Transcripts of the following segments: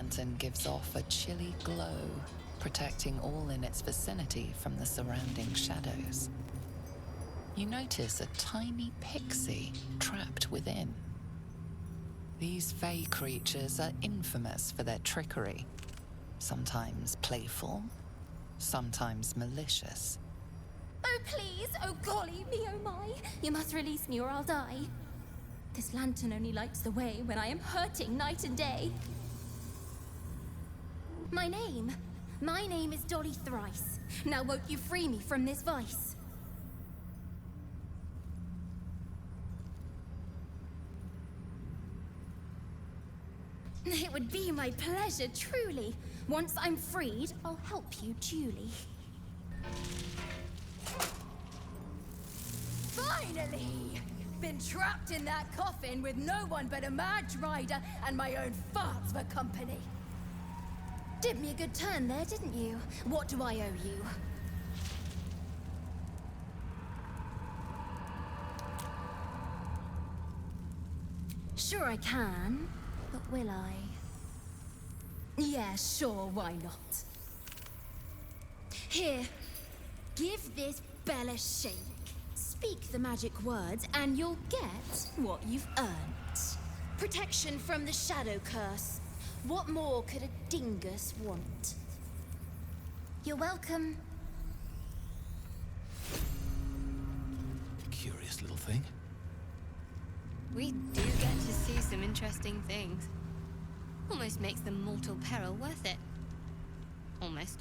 lantern gives off a chilly glow, protecting all in its vicinity from the surrounding shadows. You notice a tiny pixie trapped within. These fey creatures are infamous for their trickery, sometimes playful, sometimes malicious. Oh please, oh golly me, oh my! You must release me or I'll die. This lantern only lights the way when I am hurting night and day. My name is Dolly Thrice. Now won't you free me from this vice? It would be my pleasure, truly. Once I'm freed, I'll help you duly. Finally! Been trapped in that coffin with no one but a mad rider and my own farts for company. Did me a good turn there, didn't you? What do I owe you? Sure I can, but will I? Yeah, sure, why not? Here, give this bell a shake. Speak the magic words and you'll get what you've earned. Protection from the shadow curse. What more could a dingus want? You're welcome. Curious little thing. We do get to see some interesting things. Almost makes the mortal peril worth it. Almost.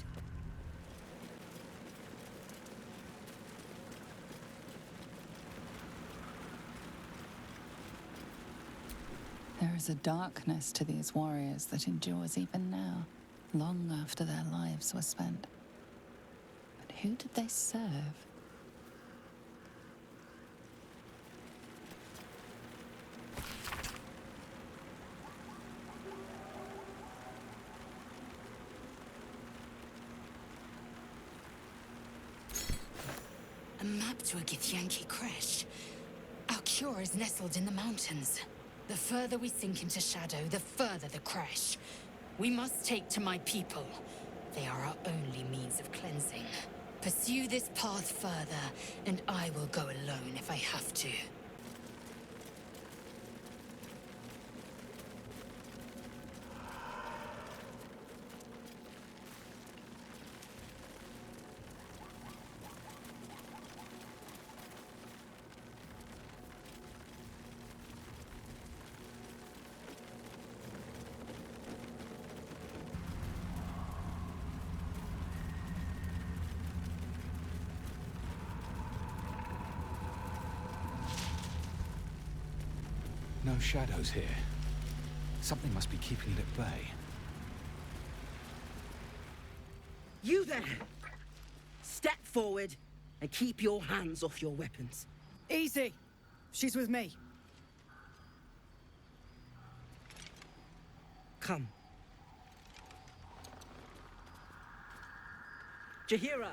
There is a darkness to these warriors that endures even now, long after their lives were spent. But who did they serve? A map to a Githyanki creche. Our cure is nestled in the mountains. The further we sink into shadow, the further the creche. We must take to my people. They are our only means of cleansing. Pursue this path further, and I will go alone if I have to. No shadows here. Something must be keeping it at bay. You there! Step forward and keep your hands off your weapons. Easy! She's with me. Come. Jahira!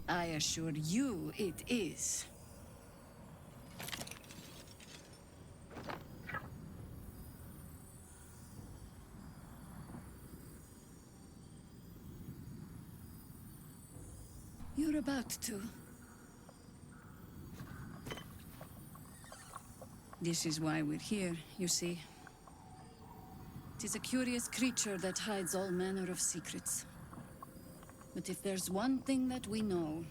I assure you it is. You're about to. This is why we're here, you see. It is a curious creature that hides all manner of secrets. But if there's one thing that we know,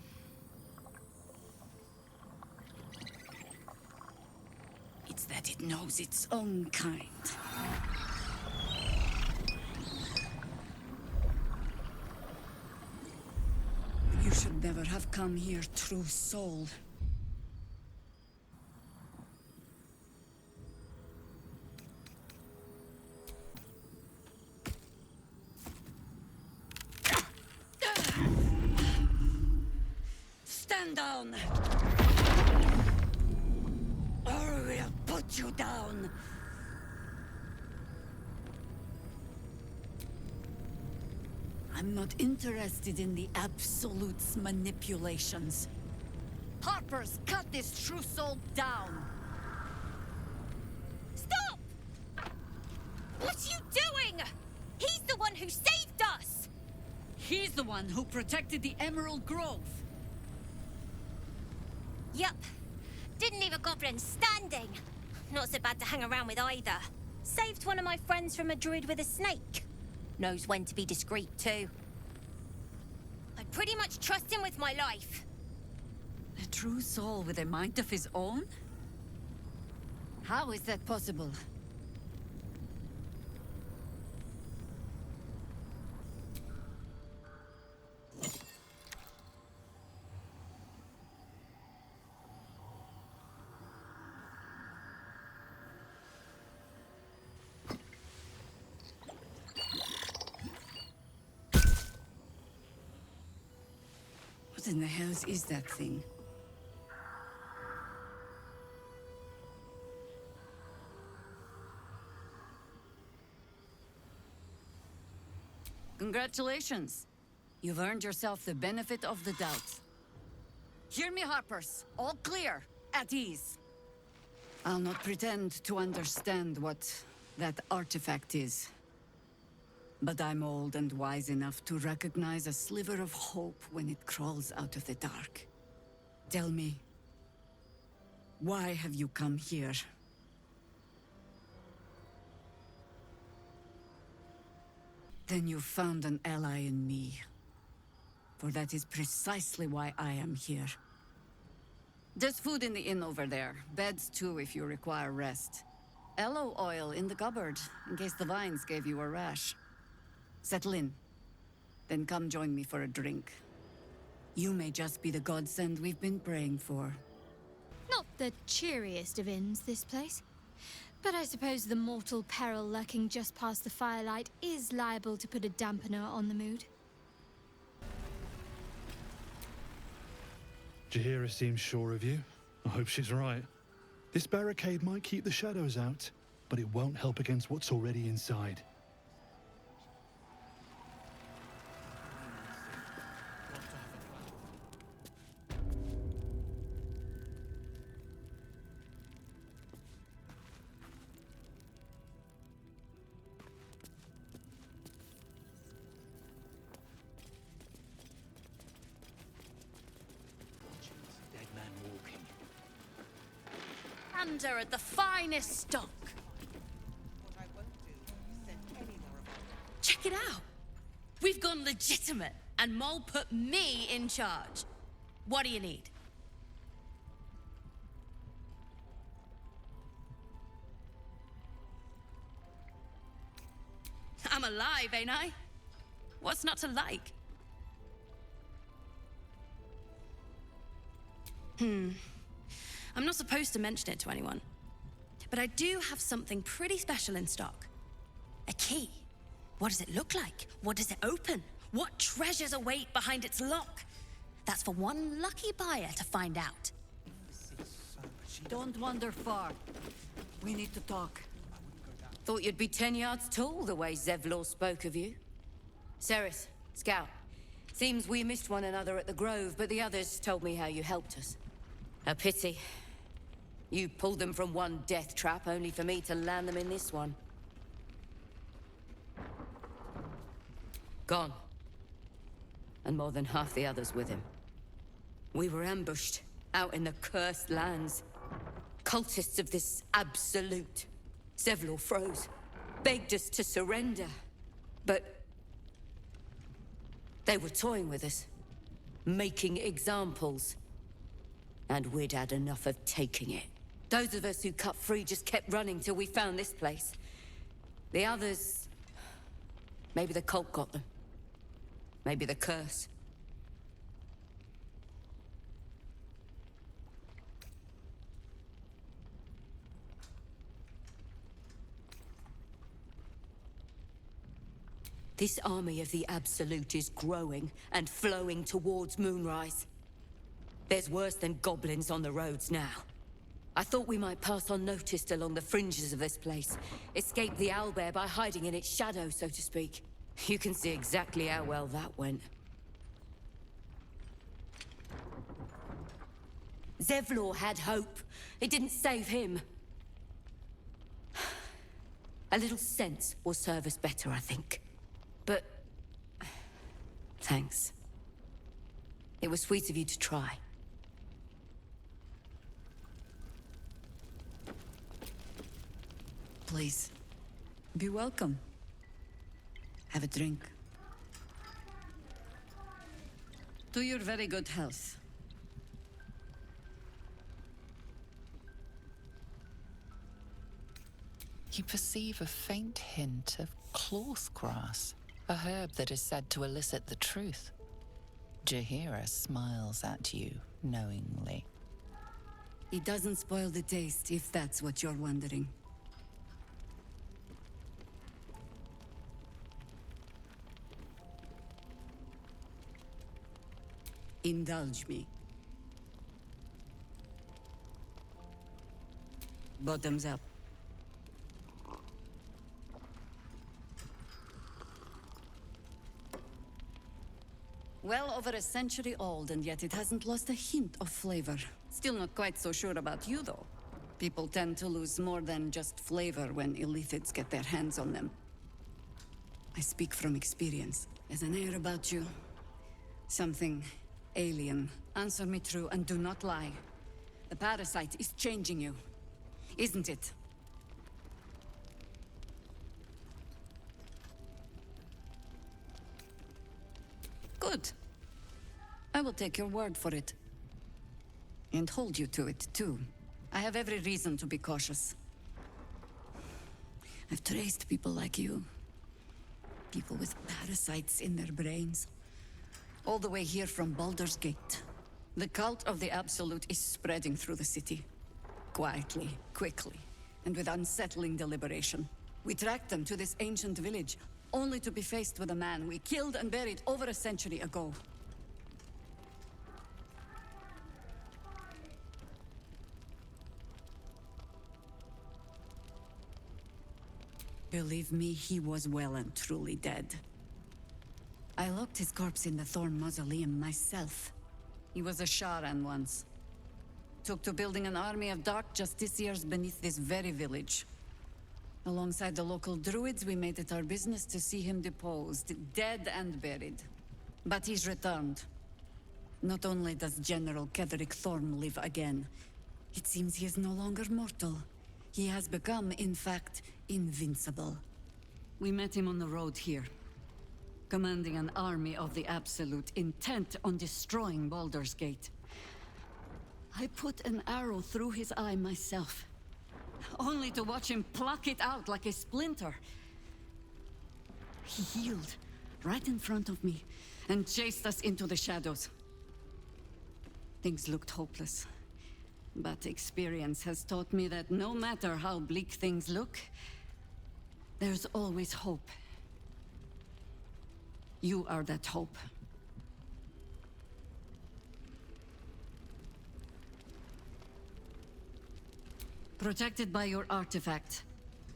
it's that it knows its own kind. have come here, true soul. Stand down! Or we'll put you down! I'm not interested in the Absolute's manipulations. Harpers, cut this true soul down! Stop! What are you doing? He's the one who saved us! He's the one who protected the Emerald Grove. Yup. Didn't leave a goblin standing. Not so bad to hang around with either. Saved one of my friends from a druid with a snake. Knows when to be discreet, too. I pretty much trust him with my life. A true soul with a mind of his own? How is that possible? What in the hells is that thing? Congratulations. You've earned yourself the benefit of the doubt. Hear me, Harpers. All clear. At ease. I'll not pretend to understand what that artifact is. But I'm old and wise enough to recognize a sliver of hope when it crawls out of the dark. Tell me, why have you come here? Then you've found an ally in me. For that is precisely why I am here. There's food in the inn over there. Beds too if you require rest. Aloe oil in the cupboard, in case the vines gave you a rash. Settle in. Then come join me for a drink. You may just be the godsend we've been praying for. Not the cheeriest of inns, this place. But I suppose the mortal peril lurking just past the firelight is liable to put a dampener on the mood. Jaheira seems sure of you. I hope she's right. This barricade might keep the shadows out, but it won't help against what's already inside. Under at the finest stock. Check it out. We've gone legitimate, and Mole put me in charge. What do you need? I'm alive, ain't I? What's not to like? I'm not supposed to mention it to anyone, but I do have something pretty special in stock. A key. What does it look like? What does it open? What treasures await behind its lock? That's for one lucky buyer to find out. Don't wander far. We need to talk. Thought you'd be 10 yards tall the way Zevlor spoke of you. Ceres, Scout. Seems we missed one another at the Grove, but the others told me how you helped us. A pity. You pulled them from one death trap, only for me to land them in this one. Gone. And more than half the others with him. We were ambushed, out in the cursed lands. Cultists of this absolute. Zevlor froze, begged us to surrender. But they were toying with us, making examples. And we'd had enough of taking it. Those of us who cut free just kept running till we found this place. The others... maybe the cult got them. Maybe the curse. This army of the Absolute is growing and flowing towards Moonrise. There's worse than goblins on the roads now. I thought we might pass unnoticed along the fringes of this place. Escape the owlbear by hiding in its shadow, so to speak. You can see exactly how well that went. Zevlor had hope. It didn't save him. A little sense will serve us better, I think. But... thanks. It was sweet of you to try. Please, be welcome. Have a drink. To your very good health. You perceive a faint hint of cloth grass, a herb that is said to elicit the truth. Jahira smiles at you knowingly. It doesn't spoil the taste, if that's what you're wondering. Indulge me. Bottoms up. Well over a century old, and yet it hasn't lost a hint of flavor. Still not quite so sure about you, though. People tend to lose more than just flavor when illithids get their hands on them. I speak from experience. There's an air about you. Something alien. Answer me true and do not lie. The parasite is changing you, isn't it? Good. I will take your word for it. And hold you to it, too. I have every reason to be cautious. I've traced people like you. People with parasites in their brains. All the way here from Baldur's Gate. The cult of the Absolute is spreading through the city. Quietly, quickly, and with unsettling deliberation. We tracked them to this ancient village, only to be faced with a man we killed and buried over a century ago. Believe me, he was well and truly dead. I locked his corpse in the Thorn Mausoleum myself. He was a Sharan once. Took to building an army of dark justiciars beneath this very village. Alongside the local druids, we made it our business to see him deposed, dead and buried. But he's returned. Not only does General Ketheric Thorn live again, it seems he is no longer mortal. He has become, in fact, invincible. We met him on the road here, commanding an army of the Absolute, intent on destroying Baldur's Gate. I put an arrow through his eye myself, only to watch him pluck it out like a splinter. He healed right in front of me and chased us into the shadows. Things looked hopeless, but experience has taught me that no matter how bleak things look, there's always hope. You are that hope. Protected by your artifact,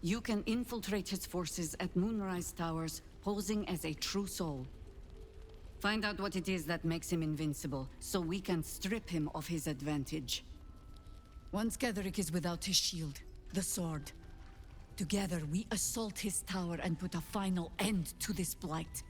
you can infiltrate his forces at Moonrise Towers, posing as a true soul. Find out what it is that makes him invincible, so we can strip him of his advantage. Once Ketheric is without his shield, the sword, together we assault his tower and put a final end to this blight.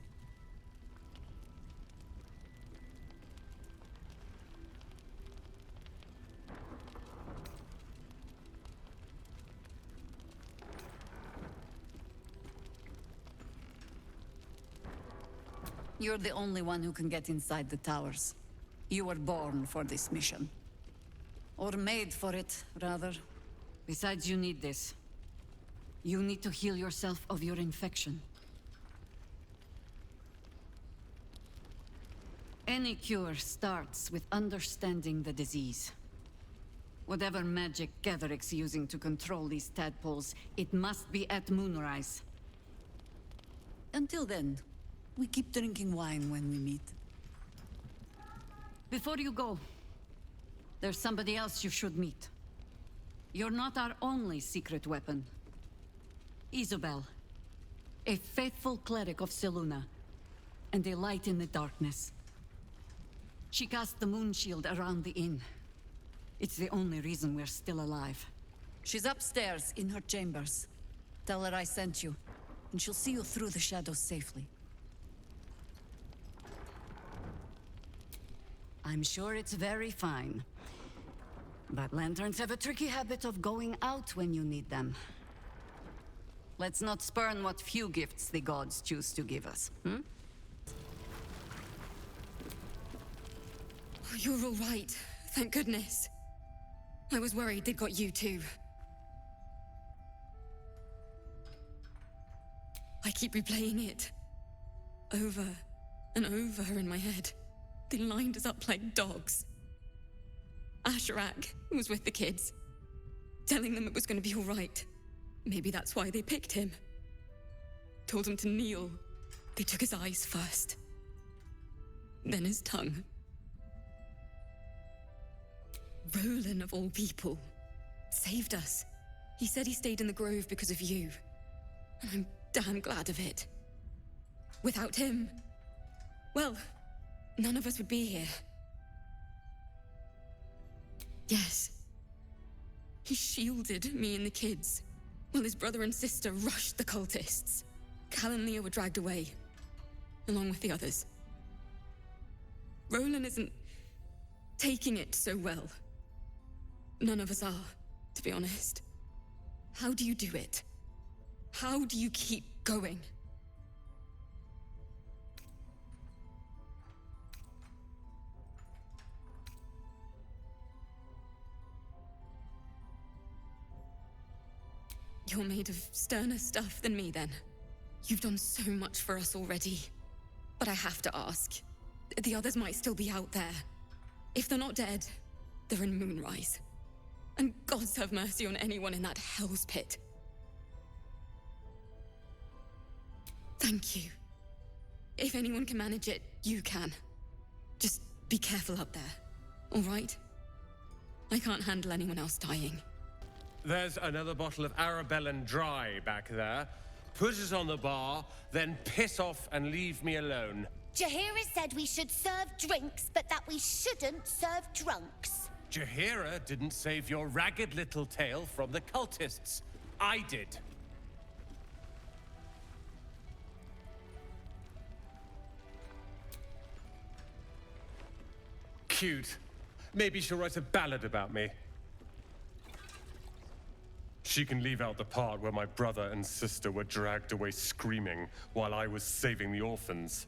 You're the only one who can get inside the towers. You were born for this mission. Or made for it, rather. Besides, you need this. You need to heal yourself of your infection. Any cure starts with understanding the disease. Whatever magic Ketheric's using to control these tadpoles, it must be at Moonrise. Until then, we keep drinking wine when we meet. Before you go, there's somebody else you should meet. You're not our only secret weapon. Isabel, a faithful cleric of Selûne, and a light in the darkness. She cast the moon shield around the inn. It's the only reason we're still alive. She's upstairs in her chambers. Tell her I sent you, and she'll see you through the shadows safely. I'm sure it's very fine. But lanterns have a tricky habit of going out when you need them. Let's not spurn what few gifts the gods choose to give us, hmm? Oh, you're all right. Thank goodness. I was worried they'd got you too. I keep replaying it. Over and over in my head. They lined us up like dogs. Asherak was with the kids, telling them it was going to be all right. Maybe that's why they picked him. Told him to kneel. They took his eyes first. Then his tongue. Roland, of all people, saved us. He said he stayed in the grove because of you. And I'm damn glad of it. Without him, well, none of us would be here. Yes. He shielded me and the kids, while his brother and sister rushed the cultists. Cal and Leah were dragged away, along with the others. Roland isn't taking it so well. None of us are, to be honest. How do you do it? How do you keep going? You're made of sterner stuff than me, then. You've done so much for us already. But I have to ask. The others might still be out there. If they're not dead, they're in Moonrise. And gods have mercy on anyone in that hell's pit. Thank you. If anyone can manage it, you can. Just be careful up there, all right? I can't handle anyone else dying. There's another bottle of Arabellan Dry back there. Put it on the bar, then piss off and leave me alone. Jaheira said we should serve drinks, but that we shouldn't serve drunks. Jaheira didn't save your ragged little tail from the cultists. I did. Cute. Maybe she'll write a ballad about me. She can leave out the part where my brother and sister were dragged away screaming while I was saving the orphans.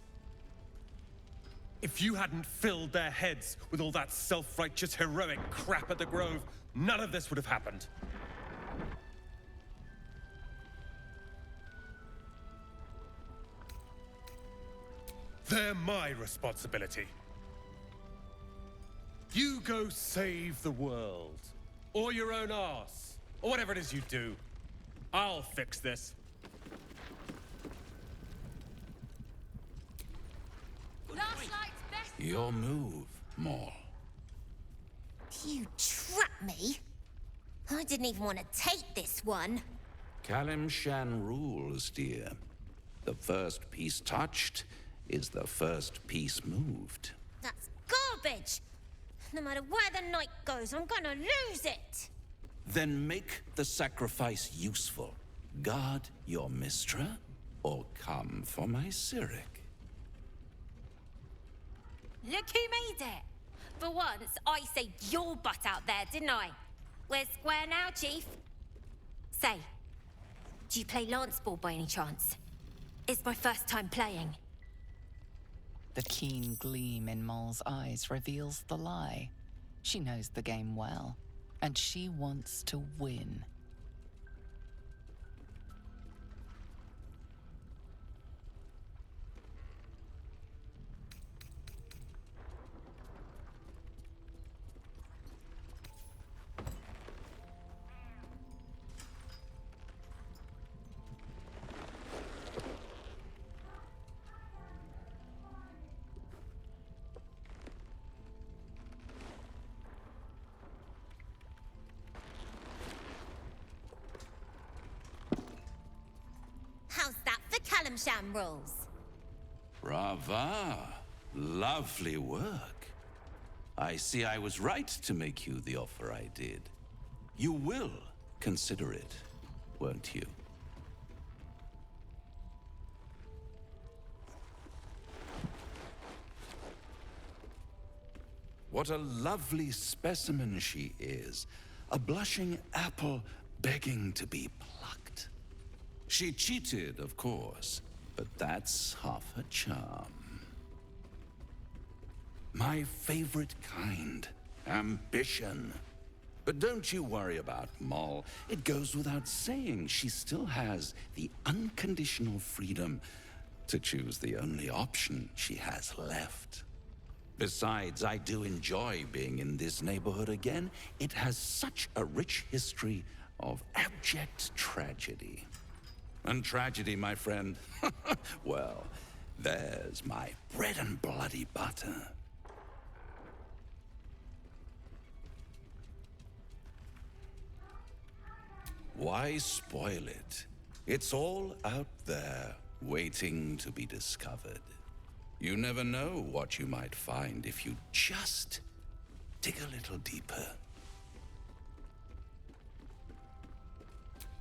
If you hadn't filled their heads with all that self-righteous heroic crap at the Grove, none of this would have happened. They're my responsibility. You go save the world, or your own arse, or whatever it is you do. I'll fix this. Your move, Maul. You trapped me? I didn't even want to take this one. Kalimshan rules, dear. The first piece touched is the first piece moved. That's garbage! No matter where the night goes, I'm gonna lose it! Then make the sacrifice useful. Guard your Mistra, or come for my Cyric. Look who made it! For once, I saved your butt out there, didn't I? We're square now, Chief. Say, do you play lance ball by any chance? It's my first time playing. The keen gleam in Moll's eyes reveals the lie. She knows the game well, and she wants to win. them sham rules. Brava. Lovely work. I see I was right to make you the offer I did. You will consider it, won't you? What a lovely specimen she is. A blushing apple begging to be plucked. She cheated, of course, but that's half her charm. My favorite kind, ambition. But don't you worry about Moll. It goes without saying she still has the unconditional freedom to choose the only option she has left. Besides, I do enjoy being in this neighborhood again. It has such a rich history of abject tragedy. And tragedy, my friend, well, there's my bread and bloody butter. Why spoil it? It's all out there, waiting to be discovered. You never know what you might find if you just dig a little deeper.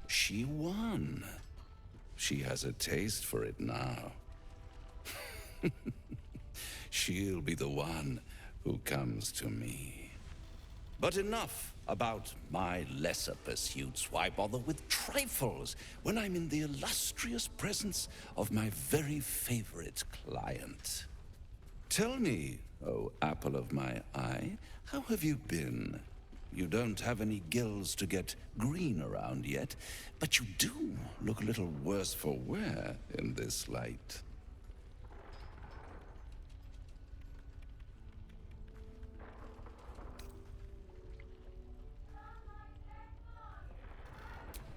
She won. She has a taste for it now. She'll be the one who comes to me. But enough about my lesser pursuits. Why bother with trifles when I'm in the illustrious presence of my very favorite client? Tell me, oh apple of my eye, how have you been? You don't have any gills to get green around yet, but you do look a little worse for wear in this light.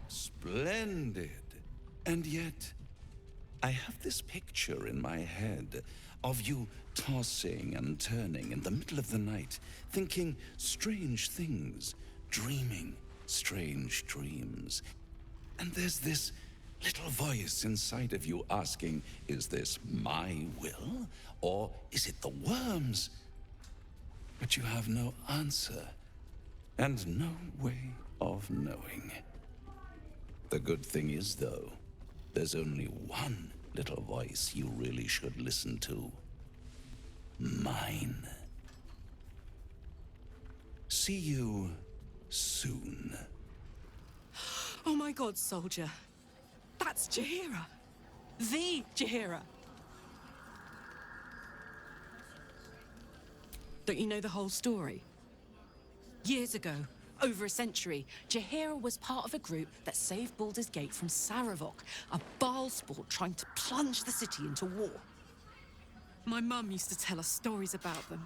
Splendid. And yet, I have this picture in my head of you tossing and turning in the middle of the night, thinking strange things, dreaming strange dreams. And there's this little voice inside of you asking, is this my will, or is it the worms? But you have no answer, and no way of knowing. The good thing is, though, there's only one little voice you really should listen to. Mine. See you soon. Oh my god, soldier. That's Jaheira. The Jaheira. Don't you know the whole story? Years ago, over a century, Jaheira was part of a group that saved Baldur's Gate from Saravok, a Baalsport trying to plunge the city into war. My mum used to tell us stories about them.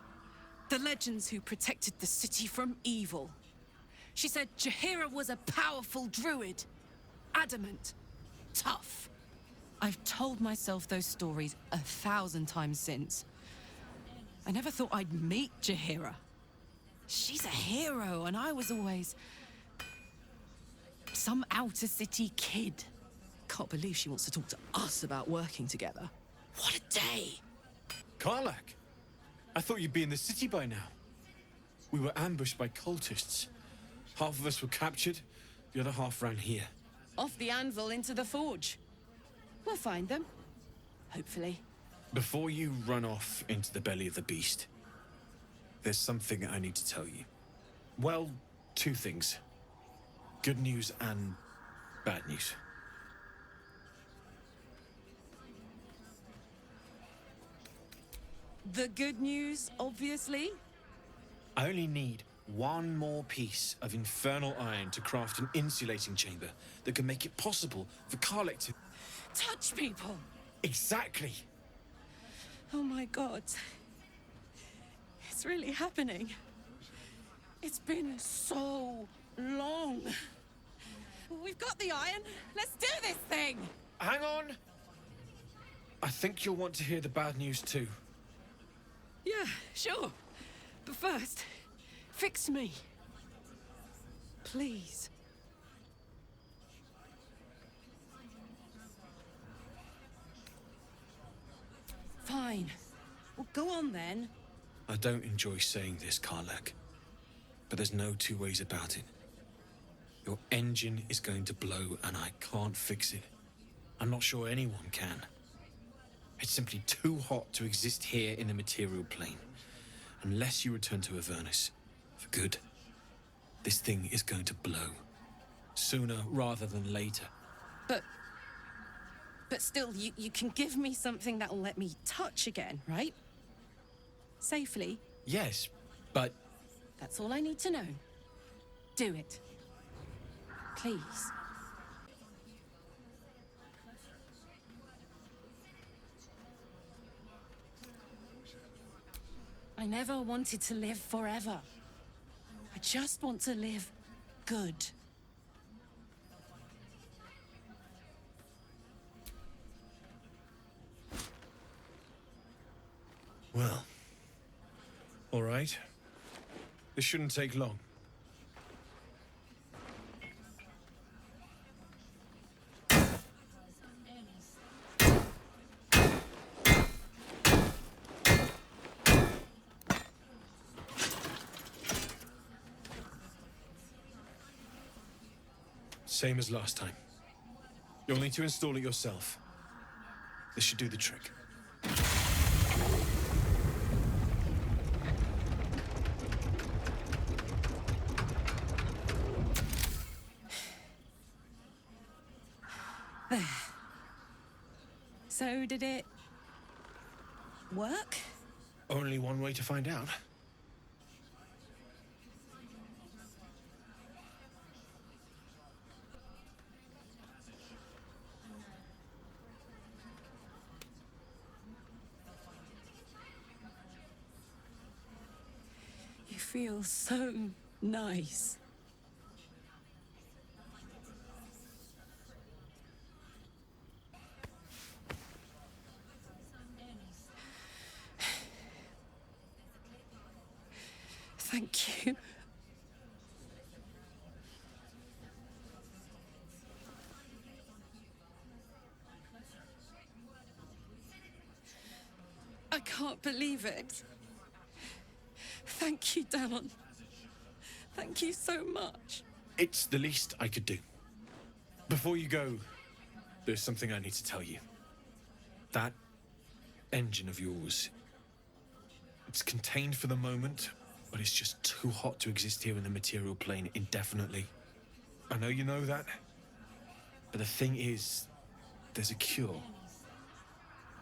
The legends who protected the city from evil. She said Jaheira was a powerful druid. Adamant. Tough. I've told myself those stories 1,000 times since. I never thought I'd meet Jaheira. She's a hero, and I was always some outer city kid. Can't believe she wants to talk to us about working together. What a day! Karlach, I thought you'd be in the city by now. We were ambushed by cultists. Half of us were captured, the other half ran here. Off the anvil into the forge. We'll find them. Hopefully. Before you run off into the belly of the beast, there's something I need to tell you. Well, two things. Good news and bad news. The good news, obviously. I only need one more piece of infernal iron to craft an insulating chamber that can make it possible for Karlach to... Touch people! Exactly! Oh my god. It's really happening. It's been so long. We've got the iron. Let's do this thing! Hang on! I think you'll want to hear the bad news too. Yeah, sure. But first, fix me. Please. Fine. Well, go on then. I don't enjoy saying this, Karlak, but there's no two ways about it. Your engine is going to blow, and I can't fix it. I'm not sure anyone can. It's simply too hot to exist here in the material plane. Unless you return to Avernus, for good, this thing is going to blow. Sooner rather than later. But still, you can give me something that'll let me touch again, right? Safely. Yes, but... That's all I need to know. Do it. Please. I never wanted to live forever. I just want to live good. Well, all right. This shouldn't take long. Same as last time. You'll need to install it yourself. This should do the trick. There. So did it work? Only one way to find out. You feel so nice. Thank you. I can't believe it. Thank you, Damon. Thank you so much. It's the least I could do. Before you go, there's something I need to tell you. That engine of yours, it's contained for the moment, but it's just too hot to exist here in the material plane indefinitely. I know you know that, but the thing is, there's a cure.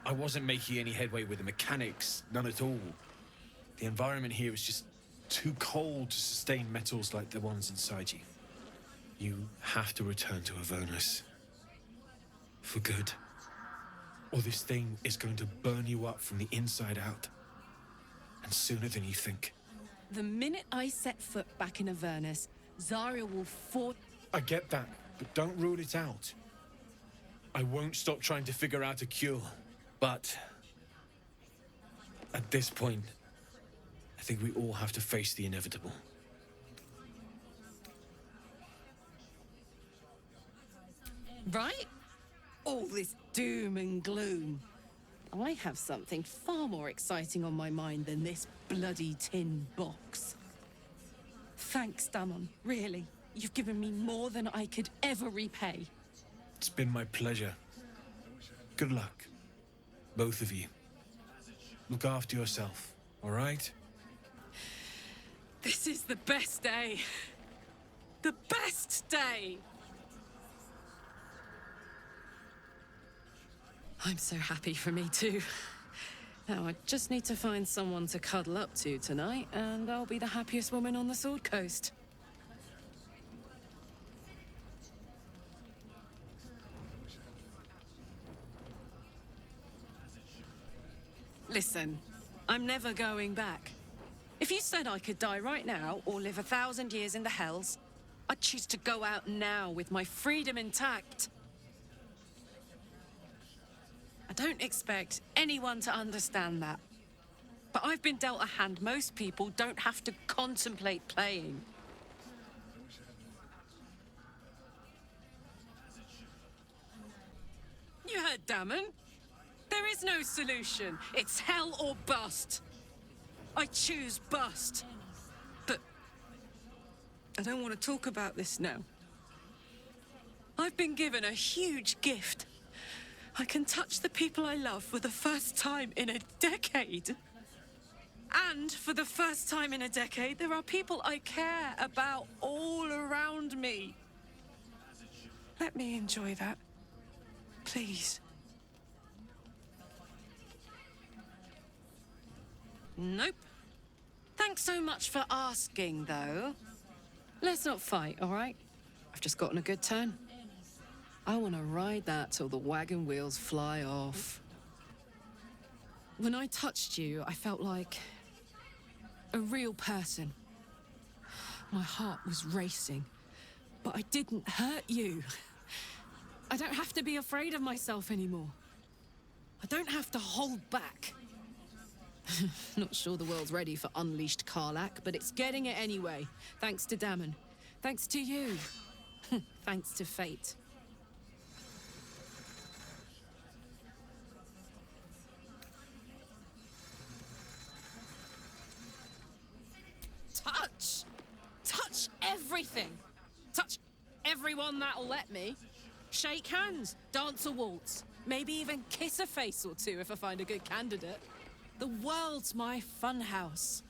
I wasn't making any headway with the mechanics, none at all. The environment here is just too cold to sustain metals like the ones inside you. You have to return to Avernus. For good. Or this thing is going to burn you up from the inside out. And sooner than you think. The minute I set foot back in Avernus, Zarya will fort... I get that, but don't rule it out. I won't stop trying to figure out a cure. But... at this point, I think we all have to face the inevitable. Right? All this doom and gloom. I have something far more exciting on my mind than this bloody tin box. Thanks, Damon. Really. You've given me more than I could ever repay. It's been my pleasure. Good luck. Both of you. Look after yourself, all right? This is the best day. The best day! I'm so happy for me too. Now I just need to find someone to cuddle up to tonight, and I'll be the happiest woman on the Sword Coast. Listen, I'm never going back. If you said I could die right now, or live 1,000 years in the Hells, I'd choose to go out now with my freedom intact. I don't expect anyone to understand that. But I've been dealt a hand most people don't have to contemplate playing. You heard Damon. There is no solution. It's hell or bust. I choose bust. But I don't want to talk about this now. I've been given a huge gift. I can touch the people I love for the first time in a decade. And for the first time in a decade, there are people I care about all around me. Let me enjoy that. Please. Nope. Thanks so much for asking, though. Let's not fight, all right? I've just gotten a good turn. I want to ride that till the wagon wheels fly off. When I touched you, I felt like a real person. My heart was racing, but I didn't hurt you. I don't have to be afraid of myself anymore. I don't have to hold back. Not sure the world's ready for unleashed Karlach, but it's getting it anyway. Thanks to Dammon. Thanks to you. Thanks to fate. Touch! Touch everything! Touch everyone that'll let me. Shake hands, dance a waltz, maybe even kiss a face or two if I find a good candidate. The world's my funhouse.